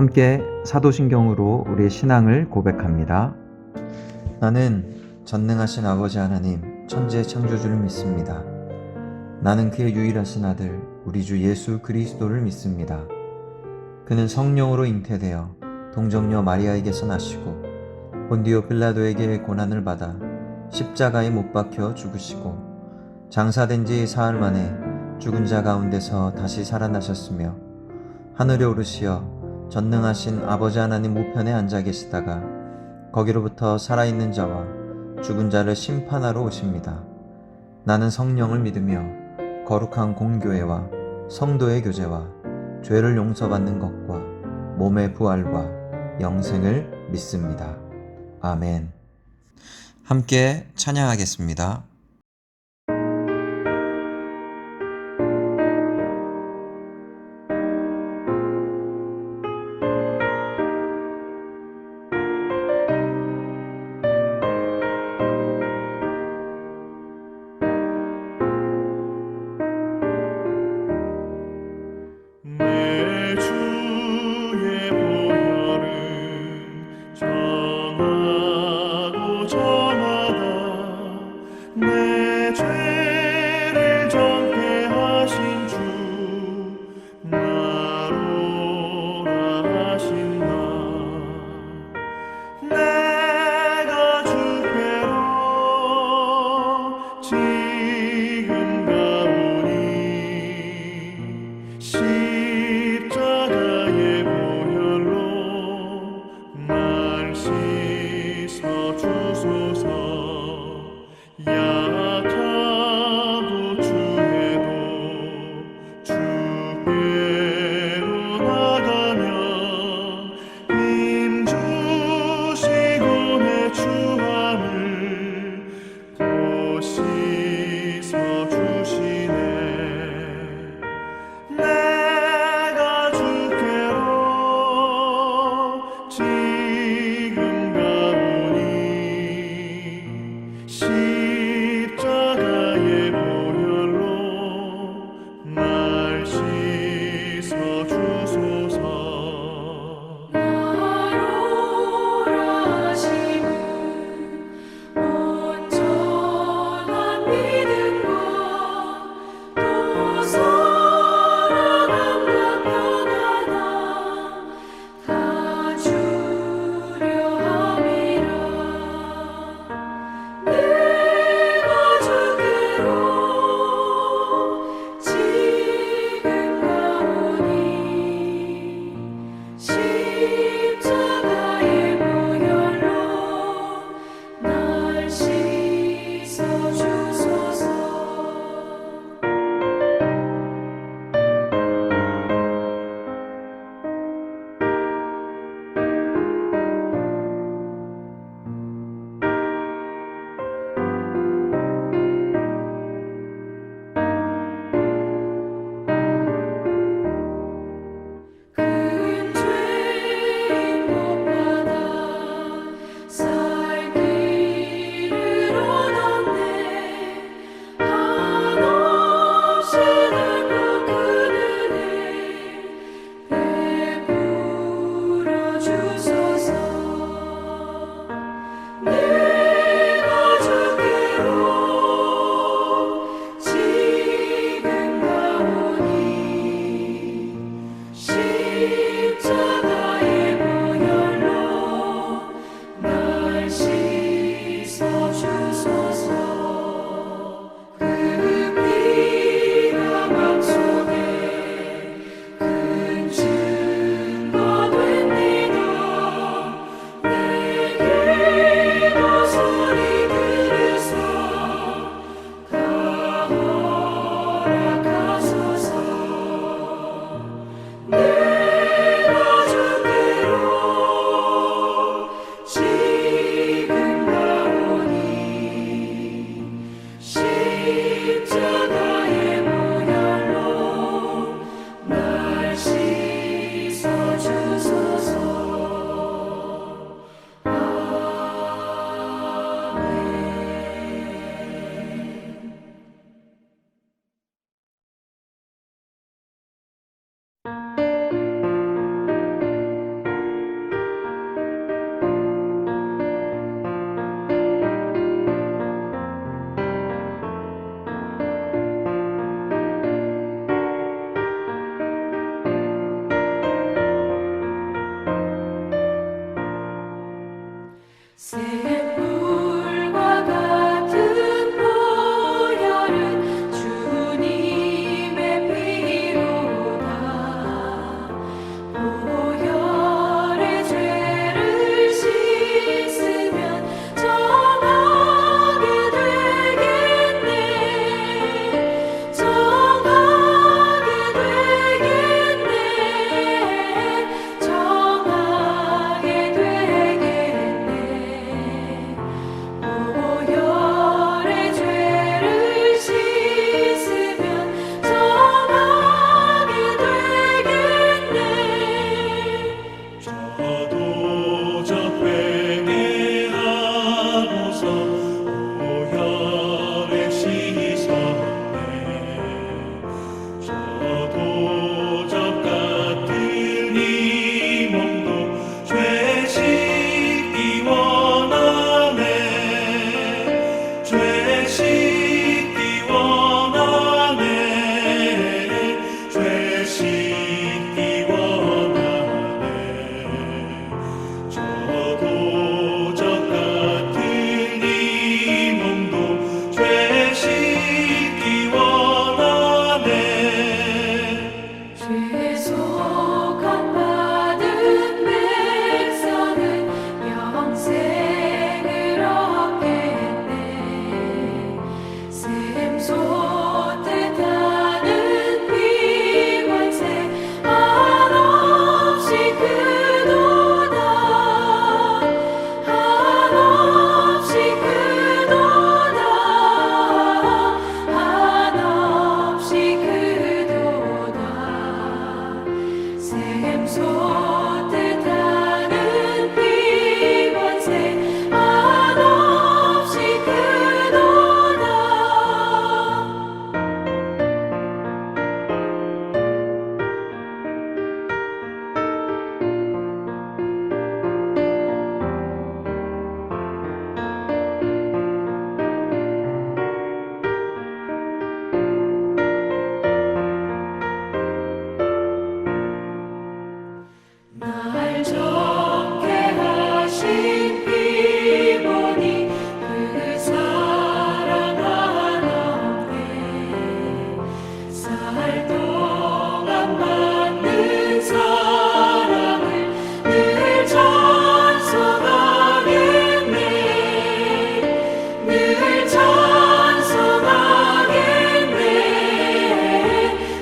함께 사도신경으로 우리의 신앙을 고백합니다. 나는 전능하신 아버지 하나님 천지의 창조주를 믿습니다. 나는 그의 유일하신 아들 우리 주 예수 그리스도를 믿습니다. 그는 성령으로 잉태되어 동정녀 마리아에게서 나시고 본디오 빌라도에게 고난을 받아 십자가에 못 박혀 죽으시고 장사된 지 사흘 만에 죽은 자 가운데서 다시 살아나셨으며 하늘에 오르시어 전능하신 아버지 하나님 우편에 앉아 계시다가 거기로부터 살아있는 자와 죽은 자를 심판하러 오십니다. 나는 성령을 믿으며 거룩한 공교회와 성도의 교제와 죄를 용서받는 것과 몸의 부활과 영생을 믿습니다. 아멘. 함께 찬양하겠습니다. 내 주의 보혈은 정하고 정하다 내 샘솟듯 하는 피번새 한없이 크도다. 날 좋게 하신 피보니 그 사랑 한없네. 살 동안 받는 사랑을 늘 찬송하겠네. 늘 찬송하겠네.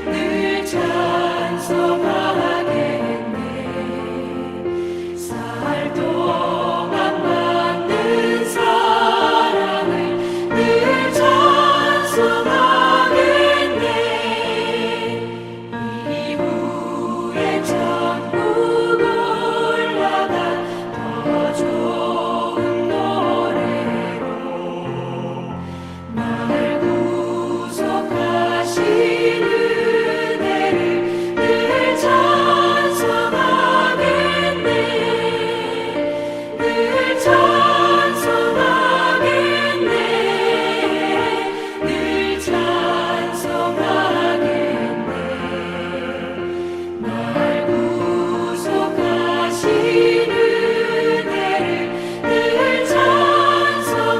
늘 찬송하겠네. 살 동안 받는 사랑을 늘 찬송하겠네. 이후에 천국 올라가 더 좋은 노래로 날 구속하신 은혜를 늘 찬송하겠네. 늘 찬송하겠네. 늘 찬송하겠네. 날 구속하신 은혜를 늘 찬송하겠네.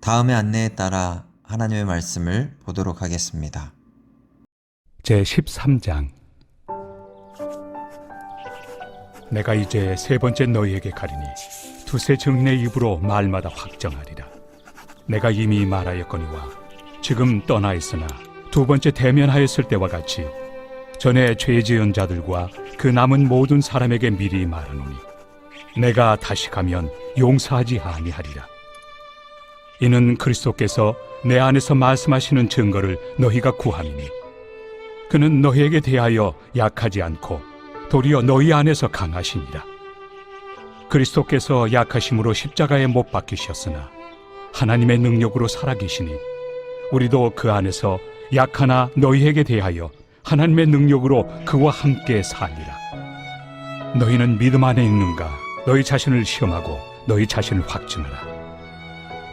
다음의 안내에 따라 하나님의 말씀을 보도록 하겠습니다. 제13장. 내가 이제 세 번째 너희에게 가리니 두세 증인의 입으로 말마다 확정하리라. 내가 이미 말하였거니와 지금 떠나 있으나 두 번째 대면하였을 때와 같이 전에 죄 지은 자들과 그 남은 모든 사람에게 미리 말하노니 내가 다시 가면 용서하지 아니하리라. 이는 그리스도께서 내 안에서 말씀하시는 증거를 너희가 구함이니 그는 너희에게 대하여 약하지 않고 도리어 너희 안에서 강하시니라. 그리스도께서 약하심으로 십자가에 못 박히셨으나 하나님의 능력으로 살아계시니 우리도 그 안에서 약하나 너희에게 대하여 하나님의 능력으로 그와 함께 살리라. 너희는 믿음 안에 있는가? 너희 자신을 시험하고 너희 자신을 확증하라.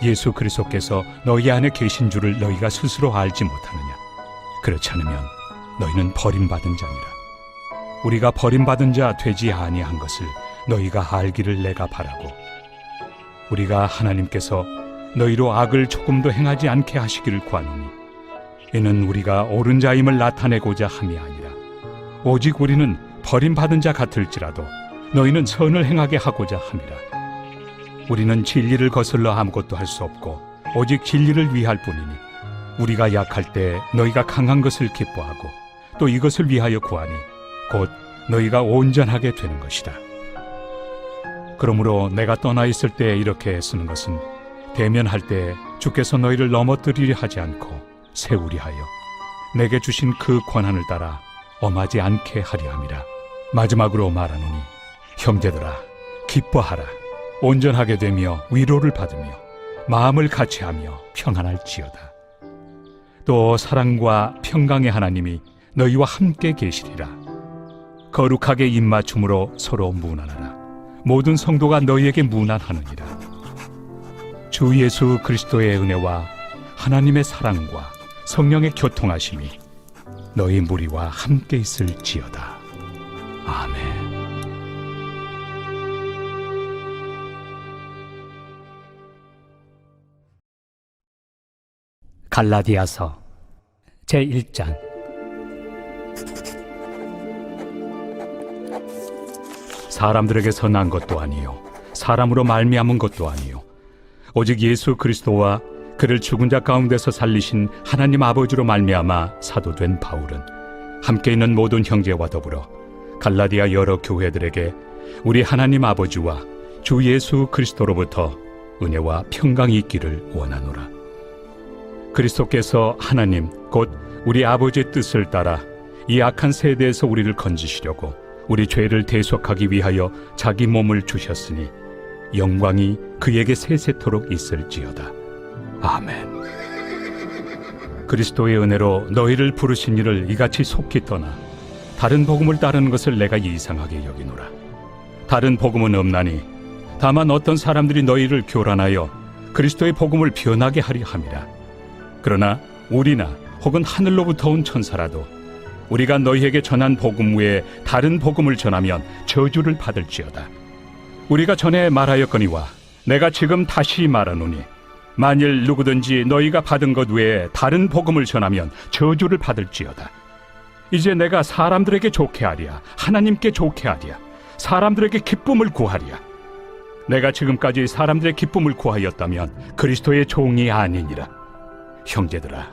예수 그리스도께서 너희 안에 계신 줄을 너희가 스스로 알지 못하느냐? 그렇지 않으면 너희는 버림받은 자니라. 우리가 버림받은 자 되지 아니한 것을 너희가 알기를 내가 바라고, 우리가 하나님께서 너희로 악을 조금도 행하지 않게 하시기를 구하노니 이는 우리가 옳은 자임을 나타내고자 함이 아니라 오직 우리는 버림받은 자 같을지라도 너희는 선을 행하게 하고자 함이라. 우리는 진리를 거슬러 아무것도 할 수 없고 오직 진리를 위할 뿐이니 우리가 약할 때 너희가 강한 것을 기뻐하고 또 이것을 위하여 구하니 곧 너희가 온전하게 되는 것이다. 그러므로 내가 떠나 있을 때 이렇게 쓰는 것은 대면할 때 주께서 너희를 넘어뜨리려 하지 않고 세우리 하여 내게 주신 그 권한을 따라 엄하지 않게 하려 함이라. 마지막으로 말하노니 형제들아 기뻐하라. 온전하게 되며 위로를 받으며 마음을 같이하며 평안할지어다. 또 사랑과 평강의 하나님이 너희와 함께 계시리라. 거룩하게 입맞춤으로 서로 문안하라. 모든 성도가 너희에게 문안하느니라. 주 예수 그리스도의 은혜와 하나님의 사랑과 성령의 교통하심이 너희 무리와 함께 있을지어다. 아멘. 갈라디아서 제1장. 사람들에게서 난 것도 아니요 사람으로 말미암은 것도 아니요 오직 예수 그리스도와 그를 죽은 자 가운데서 살리신 하나님 아버지로 말미암아 사도된 바울은 함께 있는 모든 형제와 더불어 갈라디아 여러 교회들에게 우리 하나님 아버지와 주 예수 그리스도로부터 은혜와 평강이 있기를 원하노라. 그리스도께서 하나님 곧 우리 아버지의 뜻을 따라 이 악한 세대에서 우리를 건지시려고 우리 죄를 대속하기 위하여 자기 몸을 주셨으니 영광이 그에게 세세토록 있을지어다. 아멘. 그리스도의 은혜로 너희를 부르신 이를 이같이 속히 떠나 다른 복음을 따르는 것을 내가 이상하게 여기노라. 다른 복음은 없나니 다만 어떤 사람들이 너희를 교란하여 그리스도의 복음을 변하게 하려 함이라. 그러나 우리나 혹은 하늘로부터 온 천사라도 우리가 너희에게 전한 복음 외에 다른 복음을 전하면 저주를 받을지어다. 우리가 전에 말하였거니와 내가 지금 다시 말하노니 만일 누구든지 너희가 받은 것 외에 다른 복음을 전하면 저주를 받을지어다. 이제 내가 사람들에게 좋게 하랴 하나님께 좋게 하랴 사람들에게 기쁨을 구하랴. 내가 지금까지 사람들의 기쁨을 구하였다면 그리스도의 종이 아니니라. 형제들아,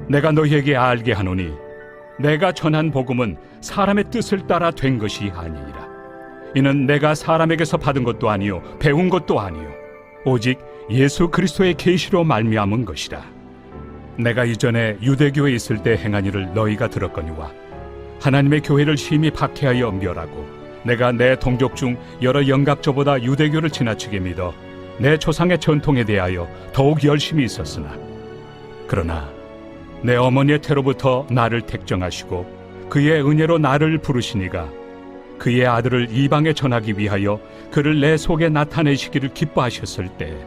내가 너희에게 알게 하노니 내가 전한 복음은 사람의 뜻을 따라 된 것이 아니니라. 이는 내가 사람에게서 받은 것도 아니요 배운 것도 아니요 오직 예수 그리스도의 계시로 말미암은 것이라. 내가 이전에 유대교에 있을 때 행한 일을 너희가 들었거니와 하나님의 교회를 심히 박해하여 멸하고 내가 내 동족 중 여러 영갑조보다 유대교를 지나치게 믿어 내 조상의 전통에 대하여 더욱 열심히 있었으나 그러나 내 어머니의 태로부터 나를 택정하시고 그의 은혜로 나를 부르시니가 그의 아들을 이방에 전하기 위하여 그를 내 속에 나타내시기를 기뻐하셨을 때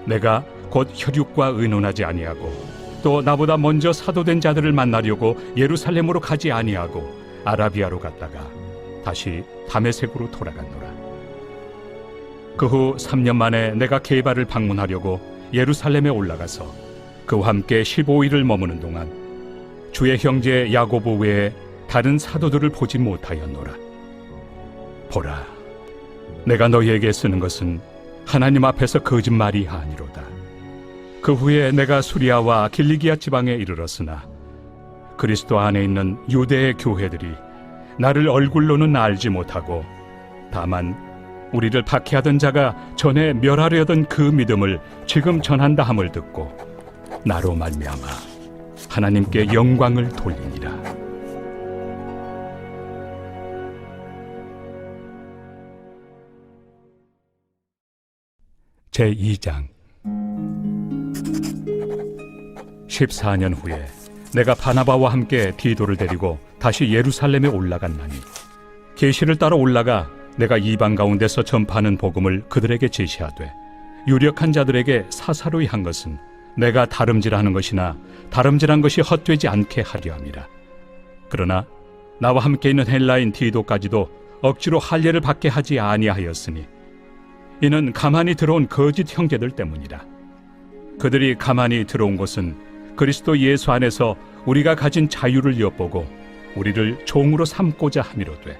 내가 곧 혈육과 의논하지 아니하고 또 나보다 먼저 사도된 자들을 만나려고 예루살렘으로 가지 아니하고 아라비아로 갔다가 다시 다메섹으로 돌아갔노라. 그 후 3년 만에 내가 게바를 방문하려고 예루살렘에 올라가서 그와 함께 15일을 머무는 동안 주의 형제 야고보 외에 다른 사도들을 보지 못하였노라. 보라, 내가 너희에게 쓰는 것은 하나님 앞에서 거짓말이 아니로다. 그 후에 내가 수리아와 길리기아 지방에 이르렀으나 그리스도 안에 있는 유대의 교회들이 나를 얼굴로는 알지 못하고 다만 우리를 박해하던 자가 전에 멸하려던 그 믿음을 지금 전한다 함을 듣고 나로 말미암아 하나님께 영광을 돌리니라. 제2장 14년 후에 내가 바나바와 함께 디도를 데리고 다시 예루살렘에 올라갔나니 계시를 따라 올라가 내가 이방 가운데서 전파하는 복음을 그들에게 제시하되 유력한 자들에게 사사로이 한 것은 내가 다름질하는 것이나 다름질한 것이 헛되지 않게 하려 함이라. 그러나 나와 함께 있는 헬라인 디도까지도 억지로 할례를 받게 하지 아니하였으니 이는 가만히 들어온 거짓 형제들 때문이라. 그들이 가만히 들어온 것은 그리스도 예수 안에서 우리가 가진 자유를 엿보고 우리를 종으로 삼고자 함이로되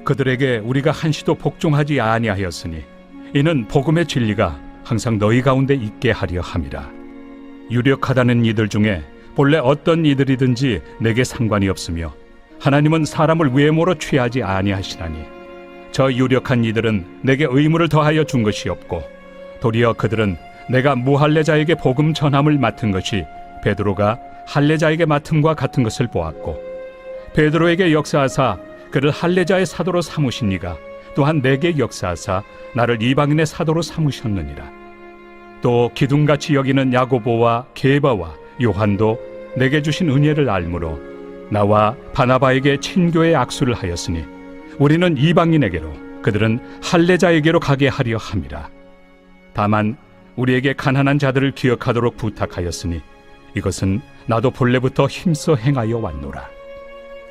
그들에게 우리가 한시도 복종하지 아니하였으니 이는 복음의 진리가 항상 너희 가운데 있게 하려 함이라. 유력하다는 이들 중에 본래 어떤 이들이든지 내게 상관이 없으며 하나님은 사람을 외모로 취하지 아니하시나니 저 유력한 이들은 내게 의무를 더하여 준 것이 없고 도리어 그들은 내가 무할례자에게 복음 전함을 맡은 것이 베드로가 할례자에게 맡음과 같은 것을 보았고 베드로에게 역사하사 그를 할례자의 사도로 삼으신 이가 또한 내게 역사하사 나를 이방인의 사도로 삼으셨느니라. 또 기둥같이 여기는 야고보와 게바와 요한도 내게 주신 은혜를 알므로 나와 바나바에게 친교의 악수를 하였으니 우리는 이방인에게로 그들은 할례자에게로 가게 하려 함이라. 다만 우리에게 가난한 자들을 기억하도록 부탁하였으니 이것은 나도 본래부터 힘써 행하여 왔노라.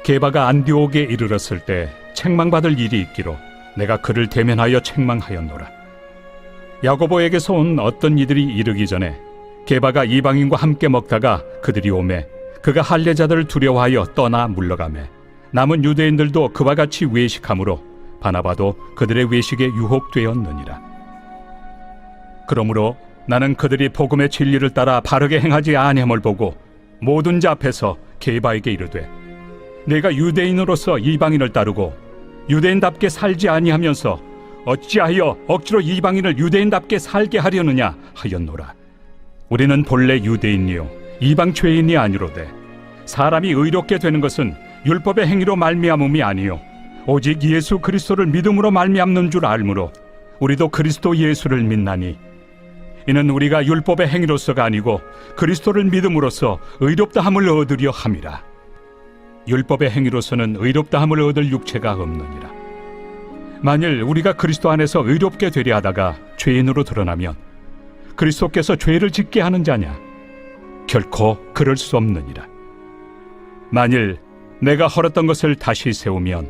게바가 안디옥에 이르렀을 때 책망받을 일이 있기로 내가 그를 대면하여 책망하였노라. 야고보에게서 온 어떤 이들이 이르기 전에 게바가 이방인과 함께 먹다가 그들이 오매 그가 할례자들을 두려워하여 떠나 물러가매 남은 유대인들도 그와 같이 외식하므로 바나바도 그들의 외식에 유혹되었느니라. 그러므로 나는 그들이 복음의 진리를 따라 바르게 행하지 아니함을 보고 모든 자 앞에서 게바에게 이르되 내가 유대인으로서 이방인을 따르고 유대인답게 살지 아니하면서 어찌하여 억지로 이방인을 유대인답게 살게 하려느냐 하였노라. 우리는 본래 유대인이요 이방 죄인이 아니로되 사람이 의롭게 되는 것은 율법의 행위로 말미암음이 아니요 오직 예수 그리스도를 믿음으로 말미암는 줄 알므로 우리도 그리스도 예수를 믿나니 이는 우리가 율법의 행위로서가 아니고 그리스도를 믿음으로써 의롭다함을 얻으려 함이라. 율법의 행위로서는 의롭다함을 얻을 육체가 없느니라. 만일 우리가 그리스도 안에서 의롭게 되려 하다가 죄인으로 드러나면 그리스도께서 죄를 짓게 하는 자냐? 결코 그럴 수 없느니라. 만일 내가 헐었던 것을 다시 세우면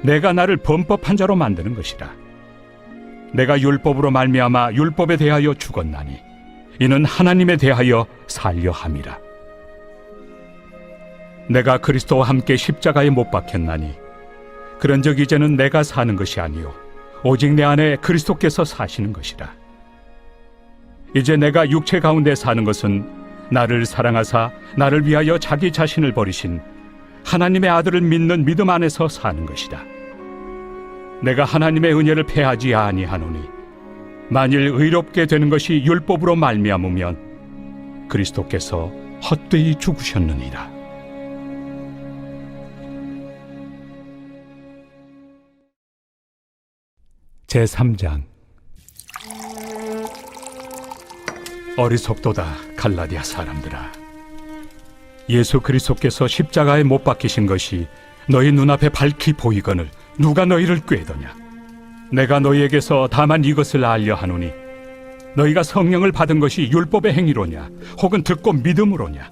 내가 나를 범법한 자로 만드는 것이라. 내가 율법으로 말미암아 율법에 대하여 죽었나니 이는 하나님에 대하여 살려 함이라. 내가 그리스도와 함께 십자가에 못 박혔나니 그런즉 이제는 내가 사는 것이 아니요 오직 내 안에 그리스도께서 사시는 것이라. 이제 내가 육체 가운데 사는 것은 나를 사랑하사 나를 위하여 자기 자신을 버리신 하나님의 아들을 믿는 믿음 안에서 사는 것이다. 내가 하나님의 은혜를 패하지 아니하노니 만일 의롭게 되는 것이 율법으로 말미암으면 그리스도께서 헛되이 죽으셨느니라. 제3장. 어리석도다 갈라디아 사람들아. 예수 그리스도께서 십자가에 못 박히신 것이 너희 눈앞에 밝히 보이거늘 누가 너희를 꾀더냐? 내가 너희에게서 다만 이것을 알려 하노니 너희가 성령을 받은 것이 율법의 행위로냐 혹은 듣고 믿음으로냐?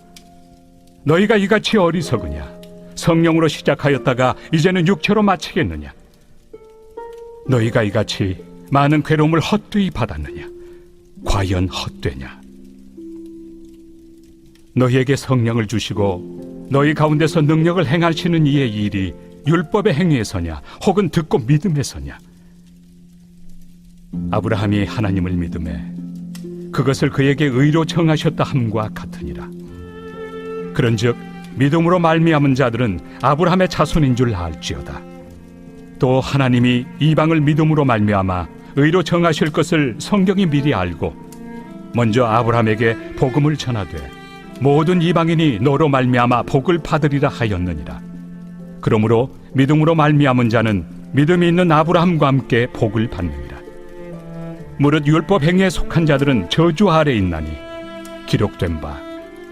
너희가 이같이 어리석으냐? 성령으로 시작하였다가 이제는 육체로 마치겠느냐? 너희가 이같이 많은 괴로움을 헛되이 받았느냐? 과연 헛되냐? 너희에게 성령을 주시고 너희 가운데서 능력을 행하시는 이의 일이 율법의 행위에서냐 혹은 듣고 믿음에서냐? 아브라함이 하나님을 믿음에 그것을 그에게 의로 정하셨다 함과 같으니라. 그런즉 믿음으로 말미암은 자들은 아브라함의 자손인 줄 알지어다. 또 하나님이 이방을 믿음으로 말미암아 의로 정하실 것을 성경이 미리 알고 먼저 아브라함에게 복음을 전하되 모든 이방인이 너로 말미암아 복을 받으리라 하였느니라. 그러므로 믿음으로 말미암은 자는 믿음이 있는 아브라함과 함께 복을 받느니라. 무릇 율법 행위에 속한 자들은 저주 아래 있나니 기록된 바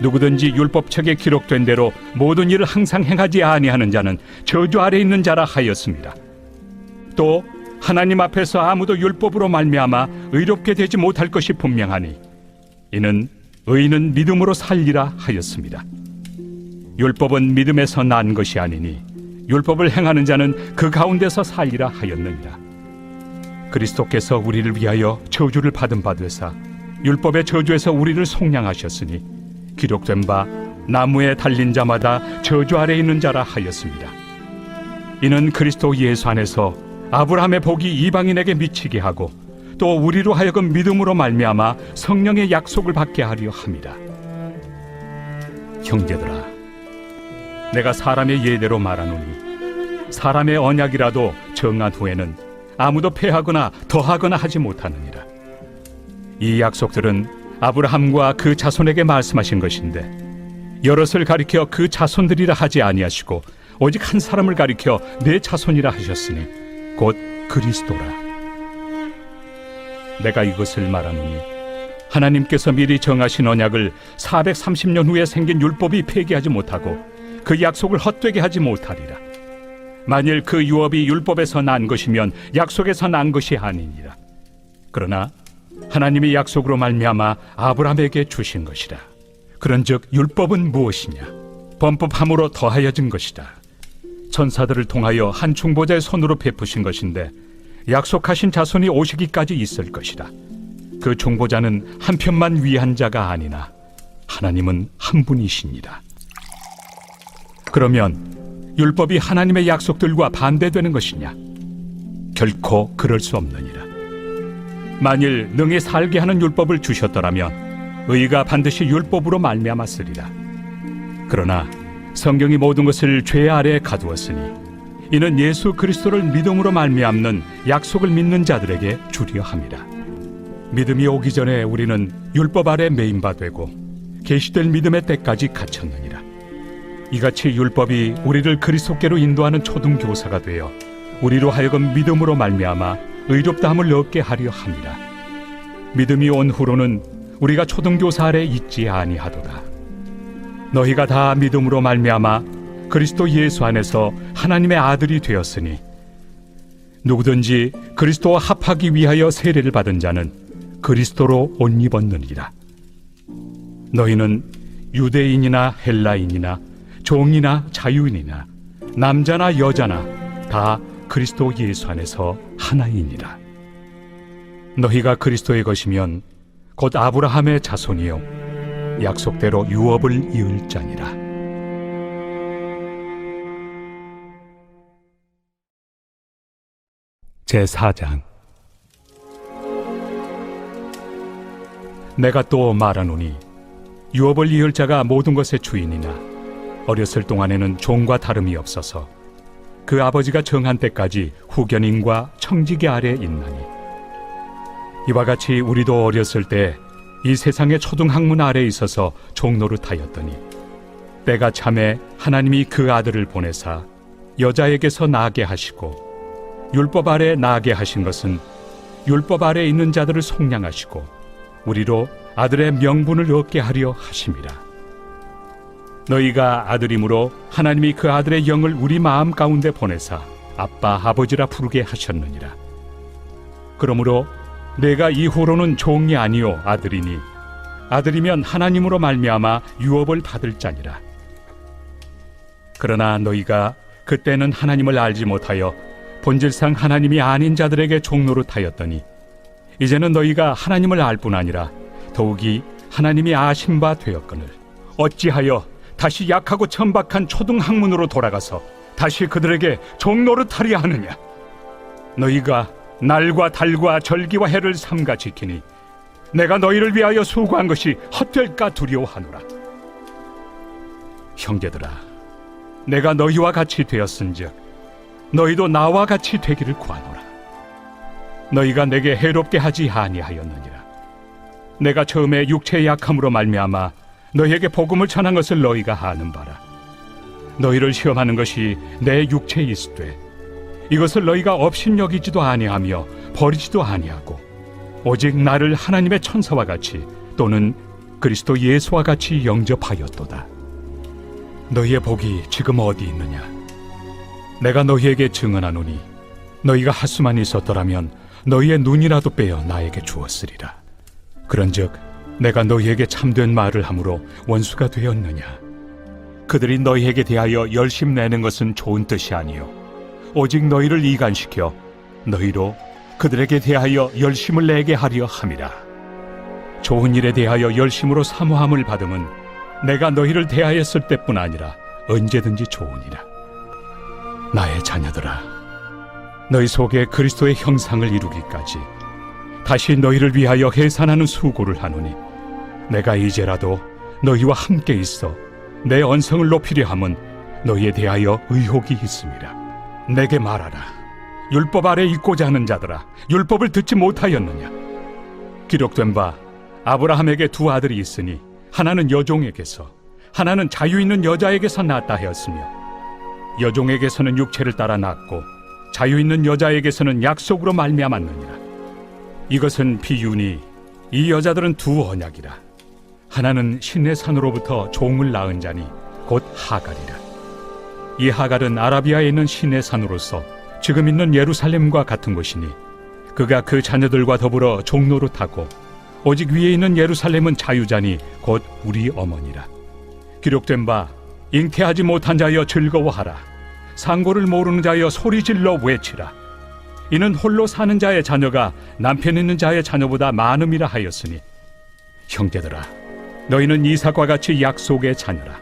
누구든지 율법책에 기록된 대로 모든 일을 항상 행하지 아니하는 자는 저주 아래 있는 자라 하였습니다. 또 하나님 앞에서 아무도 율법으로 말미암아 의롭게 되지 못할 것이 분명하니 이는 의인은 믿음으로 살리라 하였습니다. 율법은 믿음에서 난 것이 아니니 율법을 행하는 자는 그 가운데서 살리라 하였느니라. 그리스도께서 우리를 위하여 저주를 받은 바 되사 율법의 저주에서 우리를 속량하셨으니 기록된 바 나무에 달린 자마다 저주 아래 있는 자라 하였습니다. 이는 그리스도 예수 안에서 아브라함의 복이 이방인에게 미치게 하고 또 우리로 하여금 믿음으로 말미암아 성령의 약속을 받게 하려 함이라. 형제들아, 내가 사람의 예대로 말하노니 사람의 언약이라도 정한 후에는 아무도 폐하거나 더하거나 하지 못하느니라. 이 약속들은 아브라함과 그 자손에게 말씀하신 것인데 여럿을 가리켜 그 자손들이라 하지 아니하시고 오직 한 사람을 가리켜 내 자손이라 하셨으니 곧 그리스도라. 내가 이것을 말하노니 하나님께서 미리 정하신 언약을 430년 후에 생긴 율법이 폐기하지 못하고 그 약속을 헛되게 하지 못하리라. 만일 그 유업이 율법에서 난 것이면 약속에서 난 것이 아니니라. 그러나 하나님이 약속으로 말미암아 아브라함에게 주신 것이라. 그런즉 율법은 무엇이냐? 범법함으로 더하여진 것이다. 천사들을 통하여 한 중보자의 손으로 베푸신 것인데 약속하신 자손이 오시기까지 있을 것이다. 그 중보자는 한 편만 위한 자가 아니나 하나님은 한 분이시니라. 그러면 율법이 하나님의 약속들과 반대되는 것이냐? 결코 그럴 수 없느니라. 만일 능히 살게 하는 율법을 주셨더라면 의가 반드시 율법으로 말미암았으리라. 그러나 성경이 모든 것을 죄 아래에 가두었으니 이는 예수 그리스도를 믿음으로 말미암는 약속을 믿는 자들에게 주려 함이라. 믿음이 오기 전에 우리는 율법 아래 매인 바 되고 계시될 믿음의 때까지 갇혔느니라. 이같이 율법이 우리를 그리스도께로 인도하는 초등교사가 되어 우리로 하여금 믿음으로 말미암아 의롭다함을 얻게 하려 함이라. 믿음이 온 후로는 우리가 초등교사 아래 있지 아니하도다. 너희가 다 믿음으로 말미암아 그리스도 예수 안에서 하나님의 아들이 되었으니 누구든지 그리스도와 합하기 위하여 세례를 받은 자는 그리스도로 옷 입었느니라. 너희는 유대인이나 헬라인이나 종이나 자유인이나 남자나 여자나 다 그리스도 예수 안에서 하나이니라. 너희가 그리스도의 것이면 곧 아브라함의 자손이요 약속대로 유업을 이을 자니라. 제4장. 내가 또 말하노니 유업을 이을 자가 모든 것의 주인이나 어렸을 동안에는 종과 다름이 없어서 그 아버지가 정한 때까지 후견인과 청지기 아래 있나니 이와 같이 우리도 어렸을 때 이 세상의 초등학문 아래 있어서 종노릇하였더니 때가 참에 하나님이 그 아들을 보내사 여자에게서 나게 하시고 율법 아래 나게 하신 것은 율법 아래 있는 자들을 속량하시고 우리로 아들의 명분을 얻게 하려 하심이라. 너희가 아들이므로 하나님이 그 아들의 영을 우리 마음 가운데 보내사 아빠 아버지라 부르게 하셨느니라. 그러므로 내가 이후로는 종이 아니요 아들이니 아들이면 하나님으로 말미암아 유업을 받을 자니라. 그러나 너희가 그때는 하나님을 알지 못하여 본질상 하나님이 아닌 자들에게 종노릇하였더니 이제는 너희가 하나님을 알 뿐 아니라 더욱이 하나님이 아신 바 되었거늘 어찌하여 다시 약하고 천박한 초등학문으로 돌아가서 다시 그들에게 종노릇하려 하느냐. 너희가 날과 달과 절기와 해를 삼가 지키니 내가 너희를 위하여 수고한 것이 헛될까 두려워하노라. 형제들아, 내가 너희와 같이 되었은즉 너희도 나와 같이 되기를 구하노라. 너희가 내게 해롭게 하지 아니하였느니라. 내가 처음에 육체의 약함으로 말미암아 너희에게 복음을 전한 것을 너희가 아는 바라. 너희를 시험하는 것이 내 육체에 있으되 이것을 너희가 업신여기지도 아니하며 버리지도 아니하고 오직 나를 하나님의 천사와 같이 또는 그리스도 예수와 같이 영접하였도다. 너희의 복이 지금 어디 있느냐? 내가 너희에게 증언하노니 너희가 하수만 있었더라면 너희의 눈이라도 빼어 나에게 주었으리라. 그런즉 내가 너희에게 참된 말을 함으로 원수가 되었느냐? 그들이 너희에게 대하여 열심 내는 것은 좋은 뜻이 아니요 오직 너희를 이간시켜 너희로 그들에게 대하여 열심을 내게 하려 함이라. 좋은 일에 대하여 열심으로 사모함을 받음은 내가 너희를 대하였을 때뿐 아니라 언제든지 좋으니라. 나의 자녀들아, 너희 속에 그리스도의 형상을 이루기까지 다시 너희를 위하여 해산하는 수고를 하노니 내가 이제라도 너희와 함께 있어 내 언성을 높이려 함은 너희에 대하여 의혹이 있음이라. 내게 말하라. 율법 아래 있고자 하는 자들아, 율법을 듣지 못하였느냐? 기록된 바 아브라함에게 두 아들이 있으니 하나는 여종에게서 하나는 자유 있는 여자에게서 낳았다 하였으며 여종에게서는 육체를 따라 낳고 자유 있는 여자에게서는 약속으로 말미암았느니라. 이것은 비유니 이 여자들은 두 언약이라. 하나는 신의 산으로부터 종을 낳은 자니 곧 하갈이라. 이 하갈은 아라비아에 있는 신의 산으로서 지금 있는 예루살렘과 같은 곳이니 그가 그 자녀들과 더불어 종노릇하고 오직 위에 있는 예루살렘은 자유자니 곧 우리 어머니라. 기록된 바 잉태하지 못한 자여 즐거워하라. 상고를 모르는 자여 소리질러 외치라. 이는 홀로 사는 자의 자녀가 남편 있는 자의 자녀보다 많음이라 하였으니 형제들아, 너희는 이삭과 같이 약속의 자녀라.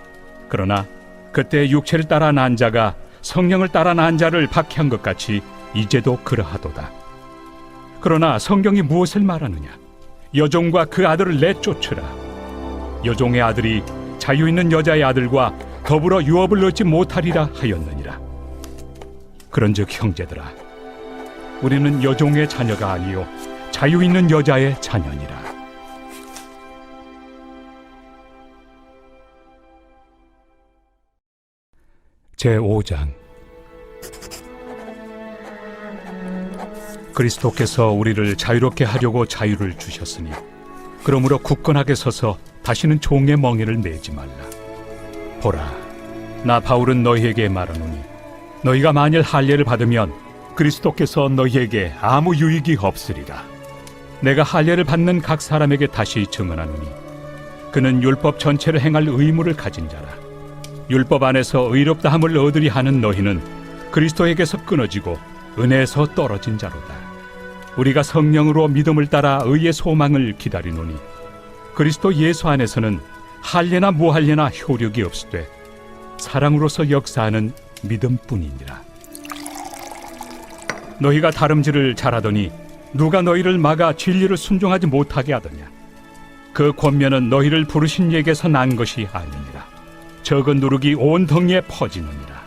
그러나 그때 육체를 따라 난 자가 성령을 따라 난 자를 박해한 것 같이 이제도 그러하도다. 그러나 성경이 무엇을 말하느냐? 여종과 그 아들을 내쫓으라. 여종의 아들이 자유 있는 여자의 아들과 더불어 유업을 얻지 못하리라 하였느니라. 그런즉 형제들아, 우리는 여종의 자녀가 아니요 자유 있는 여자의 자녀니라. 제5장. 그리스도께서 우리를 자유롭게 하려고 자유를 주셨으니 그러므로 굳건하게 서서 다시는 종의 멍에를 매지 말라. 보라, 나 바울은 너희에게 말하노니 너희가 만일 할례를 받으면 그리스도께서 너희에게 아무 유익이 없으리라. 내가 할례를 받는 각 사람에게 다시 증언하노니 그는 율법 전체를 행할 의무를 가진 자라. 율법 안에서 의롭다함을 얻으리 하는 너희는 그리스도에게서 끊어지고 은혜에서 떨어진 자로다. 우리가 성령으로 믿음을 따라 의의 소망을 기다리노니 그리스도 예수 안에서는 할례나 무할례나 효력이 없으되 사랑으로서 역사하는 믿음뿐이니라. 너희가 다름질을 잘하더니 누가 너희를 막아 진리를 순종하지 못하게 하더냐? 그 권면은 너희를 부르신 이에게서 난 것이 아니니라. 적은 누룩이 온 덩이에 퍼지느니라.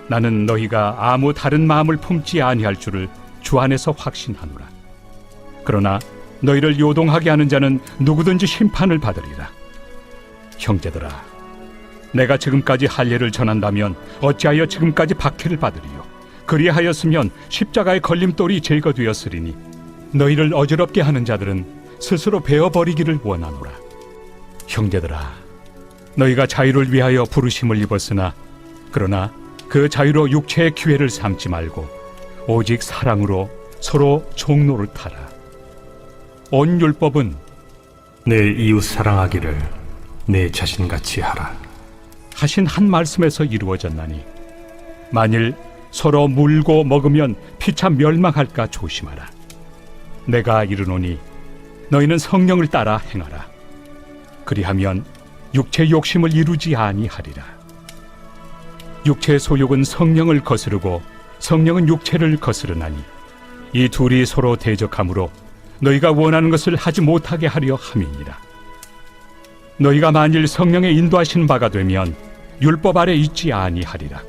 나는 너희가 아무 다른 마음을 품지 아니할 줄을 주 안에서 확신하노라. 그러나 너희를 요동하게 하는 자는 누구든지 심판을 받으리라. 형제들아, 내가 지금까지 할례를 전한다면 어찌하여 지금까지 박해를 받으리요? 그리하였으면 십자가의 걸림돌이 제거되었으리니 너희를 어지럽게 하는 자들은 스스로 베어버리기를 원하노라. 형제들아, 너희가 자유를 위하여 부르심을 입었으나 그러나 그 자유로 육체의 기회를 삼지 말고 오직 사랑으로 서로 종로를 타라. 온 율법은 내 이웃 사랑하기를 내 자신같이 하라. 하신 한 말씀에서 이루어졌나니 만일 서로 물고 먹으면 피차 멸망할까 조심하라. 내가 이르노니 너희는 성령을 따라 행하라. 그리하면 육체의 욕심을 이루지 아니하리라. 육체의 소욕은 성령을 거스르고 성령은 육체를 거스르나니 이 둘이 서로 대적하므로 너희가 원하는 것을 하지 못하게 하려 함이니라. 너희가 만일 성령의 인도하신 바가 되면 율법 아래 있지 아니하리라.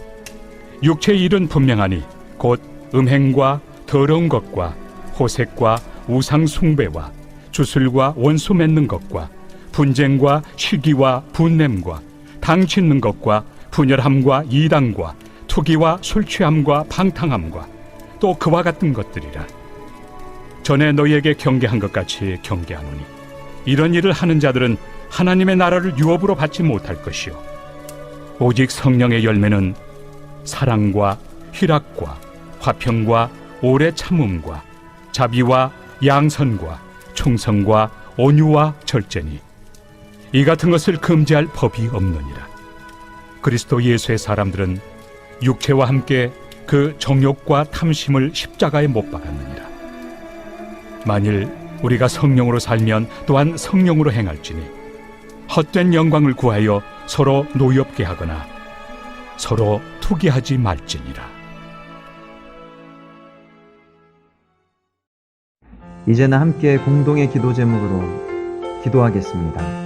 육체의 일은 분명하니 곧 음행과 더러운 것과 호색과 우상 숭배와 주술과 원수 맺는 것과 분쟁과 시기와 분냄과 당 짓는 것과 분열함과 이당과 투기와 술 취함과 방탕함과 또 그와 같은 것들이라. 전에 너희에게 경계한 것 같이 경계하노니 이런 일을 하는 자들은 하나님의 나라를 유업으로 받지 못할 것이요 오직 성령의 열매는 사랑과 희락과 화평과 오래 참음과 자비와 양선과 충성과 온유와 절제니 이 같은 것을 금지할 법이 없느니라. 그리스도 예수의 사람들은 육체와 함께 그 정욕과 탐심을 십자가에 못 박았느니라. 만일 우리가 성령으로 살면 또한 성령으로 행할지니 헛된 영광을 구하여 서로 노엽게 하거나 서로 투기하지 말지니라. 이제는 함께 공동의 기도 제목으로 기도하겠습니다.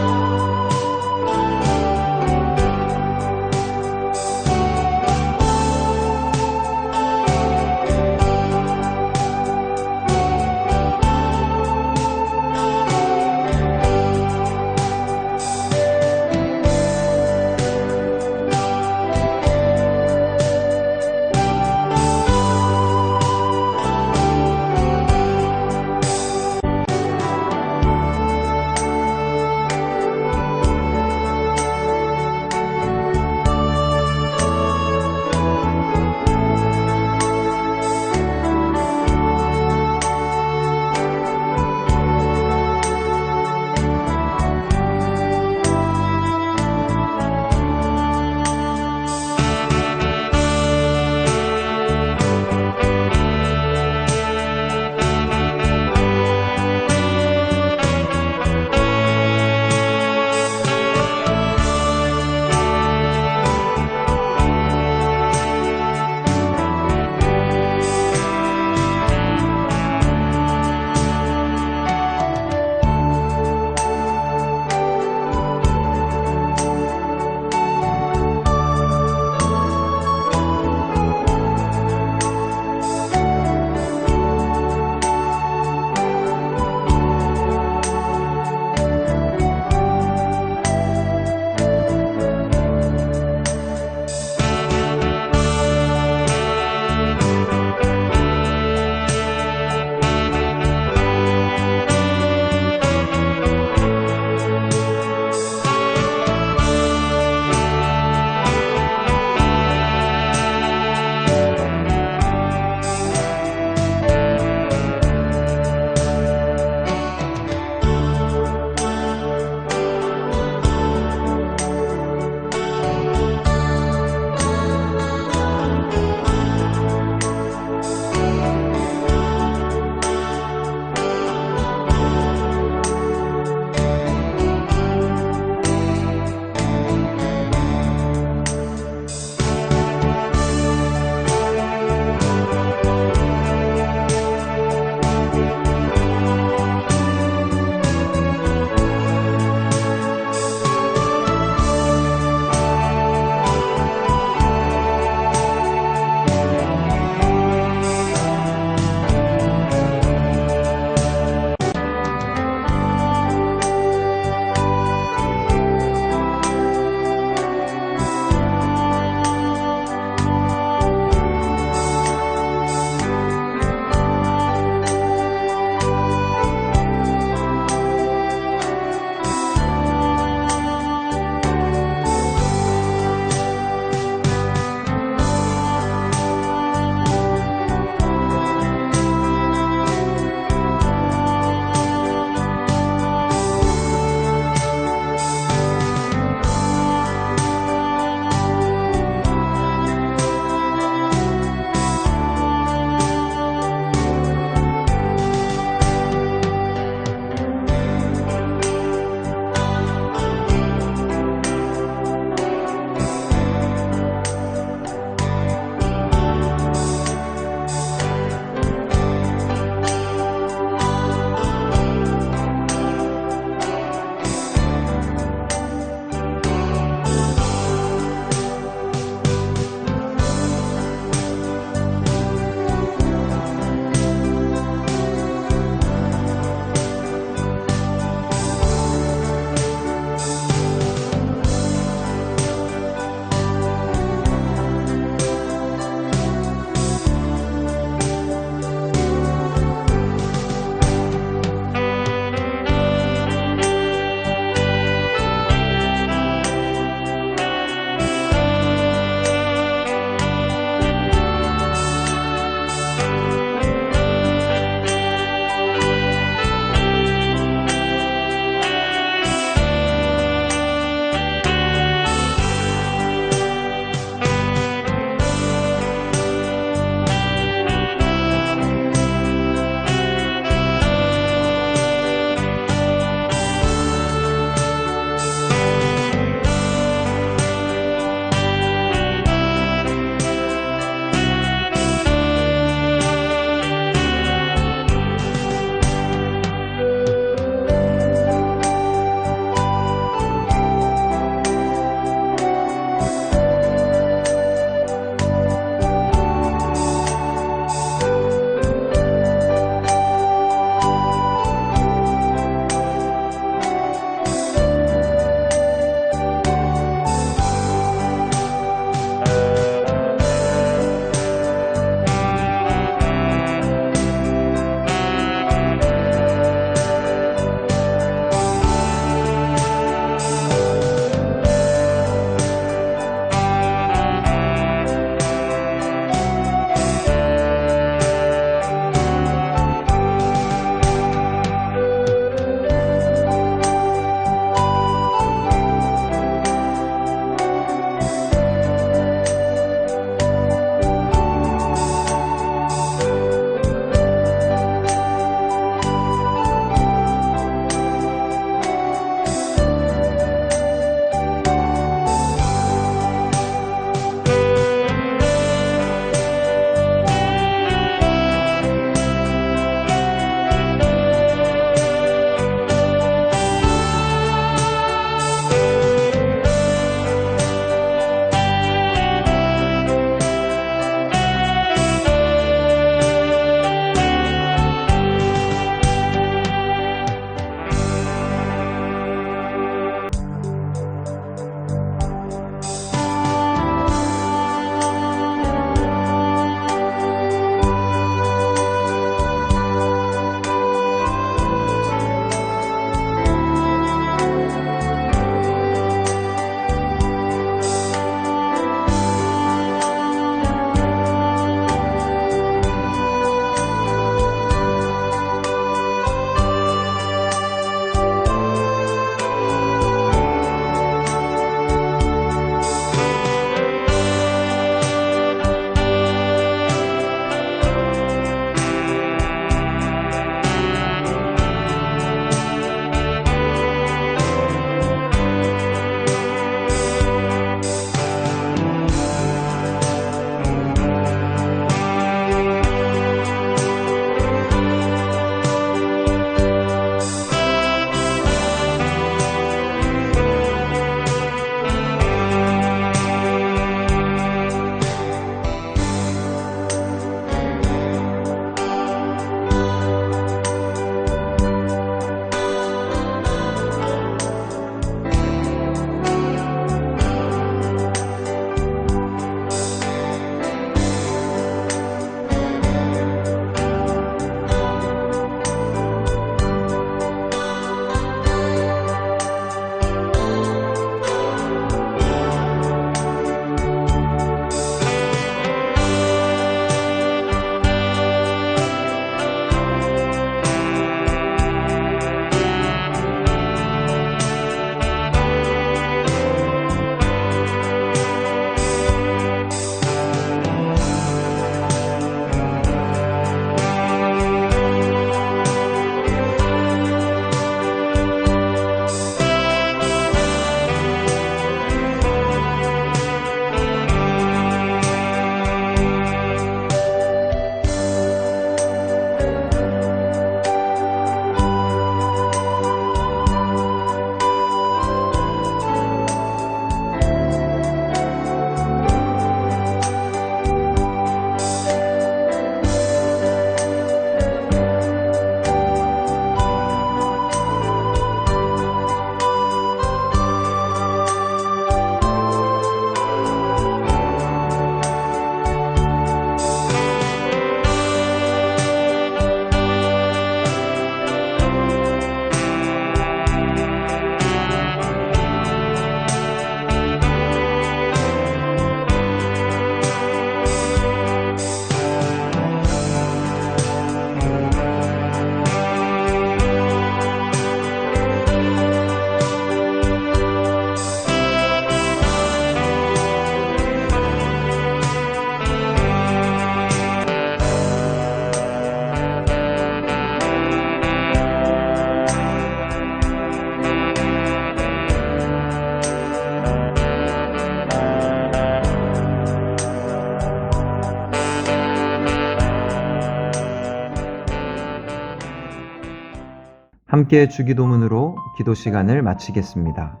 함께 주기도문으로 기도 시간을 마치겠습니다.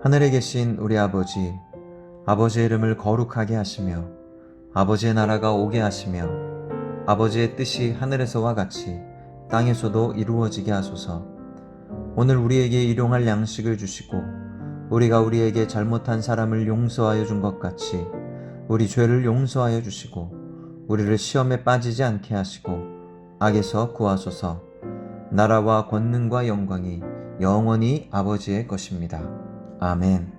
하늘에 계신 우리 아버지, 아버지의 이름을 거룩하게 하시며 아버지의 나라가 오게 하시며 아버지의 뜻이 하늘에서와 같이 땅에서도 이루어지게 하소서. 오늘 우리에게 일용할 양식을 주시고 우리가 우리에게 잘못한 사람을 용서하여 준 것 같이 우리 죄를 용서하여 주시고 우리를 시험에 빠지지 않게 하시고 악에서 구하소서. 나라와 권능과 영광이 영원히 아버지의 것입니다. 아멘.